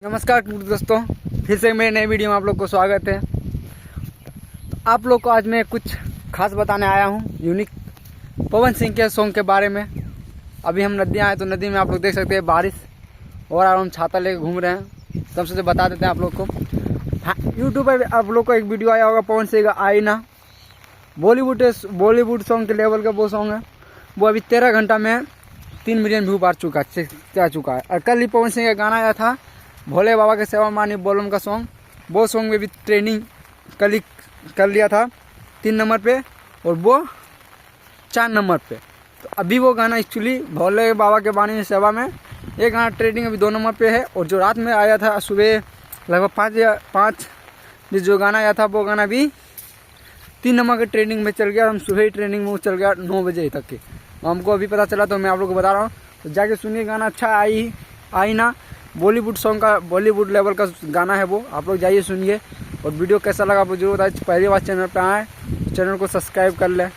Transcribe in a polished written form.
नमस्कार दोस्तों, फिर से मेरे नए वीडियो में आप लोग को स्वागत है। तो आप लोग को आज मैं कुछ खास बताने आया हूँ यूनिक पवन सिंह के सॉन्ग के बारे में। अभी हम नदी आए तो नदी में आप लोग देख सकते हैं बारिश और हम छाता लेके घूम रहे हैं। सबसे बता देते हैं आप लोग को। हाँ, यूट्यूब पर आप लोग को एक वीडियो आया होगा पवन सिंह का आईना, बॉलीवुड सॉन्ग के लेवल का वो सॉन्ग है। वो अभी 13 घंटा में 3 मिलियन व्यू पार जा चुका है। और कल ही पवन सिंह का गाना आया था भोले बाबा के सेवा मानी बोलम का सॉन्ग। वो सॉन्ग में भी ट्रेनिंग कल ही कर लिया था 3 नंबर पे और वो 4 नंबर पे। तो अभी वो गाना एक्चुअली भोले बाबा के बानी सेवा में ये गाना ट्रेनिंग अभी 2 नंबर पे है। और जो रात में आया था सुबह लगभग 5 बजे जो गाना आया था वो गाना भी 3 नंबर के ट्रेनिंग में चल गया। हम सुबह ही ट्रेनिंग में चल गया 9 बजे तक के। हमको अभी पता चला तो मैं आप लोग को बता रहा हूँ। तो जाके सुनिए, गाना अच्छा आई ना, बॉलीवुड सॉन्ग का बॉलीवुड लेवल का गाना है वो। आप लोग जाइए सुनिए। और वीडियो कैसा लगा वो जरूर बताइए। पहली बार चैनल पे आए चैनल को सब्सक्राइब कर लें।